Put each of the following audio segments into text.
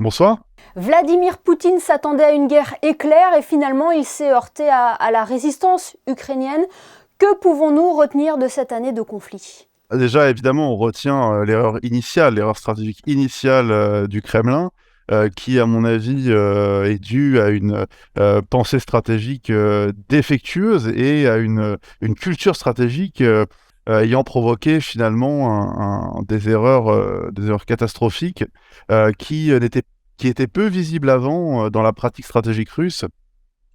Bonsoir. Vladimir Poutine s'attendait à une guerre éclair et finalement il s'est heurté à la résistance ukrainienne. Que pouvons-nous retenir de cette année de conflit ? Déjà, évidemment, on retient l'erreur stratégique initiale du Kremlin, qui, à mon avis, est due à une pensée stratégique défectueuse et à une culture stratégique ayant provoqué finalement des erreurs catastrophiques qui étaient peu visibles avant dans la pratique stratégique russe,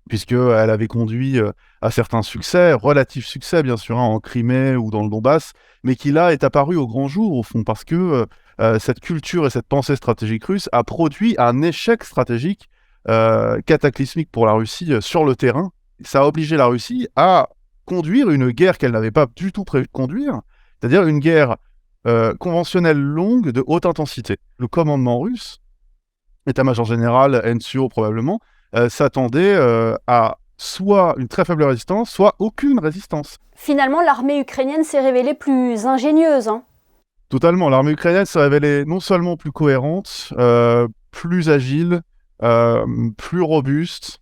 puisqu'elle avait conduit à certains succès, relatifs succès bien sûr, en Crimée ou dans le Donbass, mais qui là est apparue au grand jour au fond, parce que cette culture et cette pensée stratégique russe a produit un échec stratégique cataclysmique pour la Russie sur le terrain. Ça a obligé la Russie à conduire une guerre qu'elle n'avait pas du tout prévu de conduire, c'est-à-dire une guerre conventionnelle longue de haute intensité. Le commandement russe, état-major général, NCO probablement, s'attendait à soit une très faible résistance, soit aucune résistance. Finalement, l'armée ukrainienne s'est révélée plus ingénieuse. Totalement. L'armée ukrainienne s'est révélée non seulement plus cohérente, plus agile, plus robuste,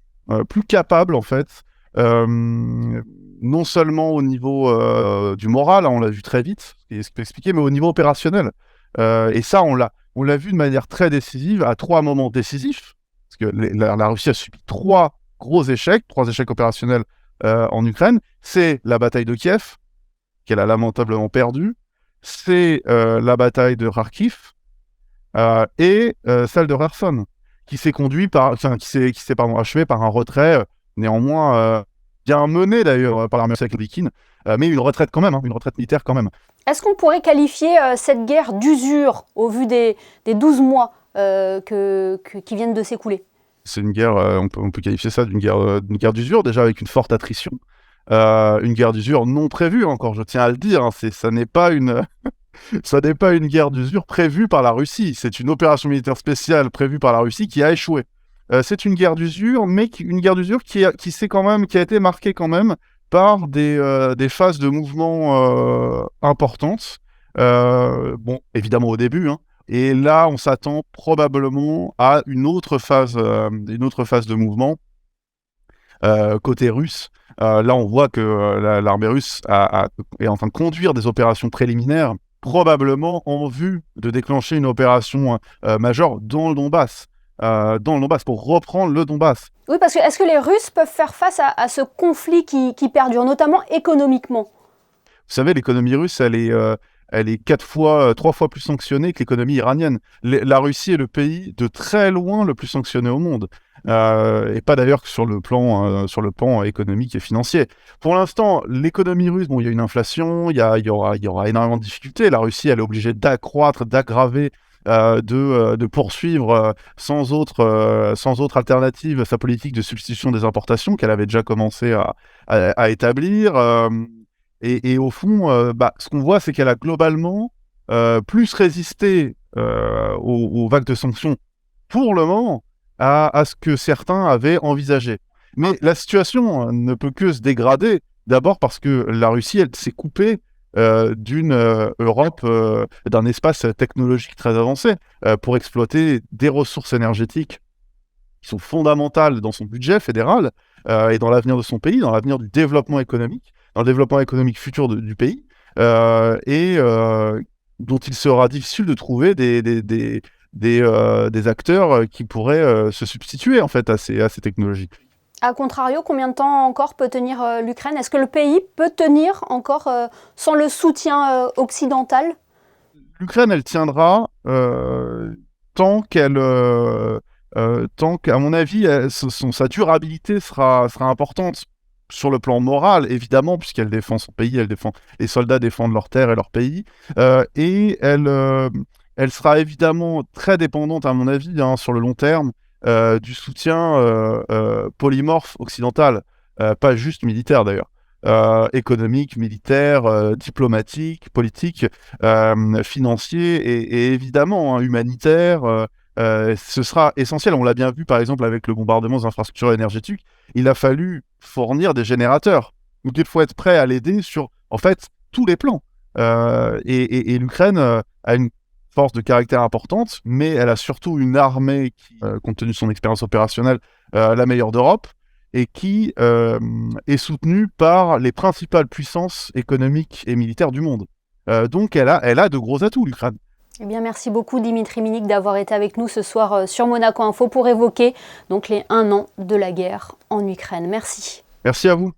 plus capable en fait, non seulement au niveau du moral, hein, on l'a vu très vite, ce qui peut expliquer, mais au niveau opérationnel. Et ça, on l'a vu de manière très décisive, à 3 moments décisifs, parce que la Russie a subi 3 trois échecs opérationnels en Ukraine. C'est la bataille de Kiev, qu'elle a lamentablement perdue, c'est la bataille de Kharkiv et celle de Kherson, qui s'est achevée par un retrait, néanmoins bien mené d'ailleurs par l'armée américaine, mais une retraite quand même, une retraite militaire quand même. Est-ce qu'on pourrait qualifier cette guerre d'usure au vu des 12 mois qui viennent de s'écouler ? C'est une guerre, on peut qualifier ça d'une guerre d'usure, déjà avec une forte attrition. Une guerre d'usure non prévue encore, je tiens à le dire, hein, ça n'est pas une guerre d'usure prévue par la Russie, c'est une opération militaire spéciale prévue par la Russie qui a échoué. C'est une guerre d'usure, mais une guerre d'usure qui a été marquée quand même par des phases de mouvement importantes. Bon, évidemment au début, hein. Et là, on s'attend probablement à une autre phase de mouvement côté russe. Là, on voit que l'armée russe est en train de conduire des opérations préliminaires, probablement en vue de déclencher une opération majeure dans le Donbass, pour reprendre le Donbass. Oui, parce que est-ce que les Russes peuvent faire face à ce conflit qui perdure, notamment économiquement ? Vous savez, l'économie russe, elle est 3 fois plus sanctionnée que l'économie iranienne. La Russie est le pays de très loin le plus sanctionné au monde. Et pas d'ailleurs que sur le plan économique et financier. Pour l'instant, l'économie russe, bon, il y a une inflation, il y aura énormément de difficultés. La Russie, elle est obligée d'accroître, d'aggraver, de poursuivre sans autre alternative sa politique de substitution des importations qu'elle avait déjà commencé à établir. Et au fond, ce qu'on voit, c'est qu'elle a globalement plus résisté aux vagues de sanctions pour le moment à ce que certains avaient envisagé. Mais la situation ne peut que se dégrader, d'abord parce que la Russie, elle s'est coupée d'une Europe, d'un espace technologique très avancé pour exploiter des ressources énergétiques qui sont fondamentales dans son budget fédéral et dans l'avenir de son pays, dans l'avenir du développement économique, dans le développement économique futur du pays, dont il sera difficile de trouver des acteurs qui pourraient se substituer en fait à ces technologies. A contrario, combien de temps encore peut tenir l'Ukraine ? Est-ce que le pays peut tenir encore sans le soutien occidental ? L'Ukraine, elle tiendra tant qu'à mon avis, sa durabilité sera importante sur le plan moral, évidemment, puisqu'elle défend son pays, les soldats défendent leur terre et leur pays, et elle sera évidemment très dépendante, à mon avis, sur le long terme, du soutien polymorphe occidental, pas juste militaire d'ailleurs, économique, militaire, diplomatique, politique, financier et évidemment humanitaire. Ce sera essentiel. On l'a bien vu par exemple avec le bombardement des infrastructures énergétiques. Il a fallu fournir des générateurs. Donc il faut être prêt à l'aider sur en fait tous les plans. Et l'Ukraine a une force de caractère importante, mais elle a surtout une armée qui, compte tenu de son expérience opérationnelle, la meilleure d'Europe, et qui est soutenue par les principales puissances économiques et militaires du monde. Donc elle a de gros atouts, l'Ukraine. Eh bien, merci beaucoup Dimitri Minik d'avoir été avec nous ce soir sur Monaco Info pour évoquer donc les 1 an de la guerre en Ukraine. Merci. Merci à vous.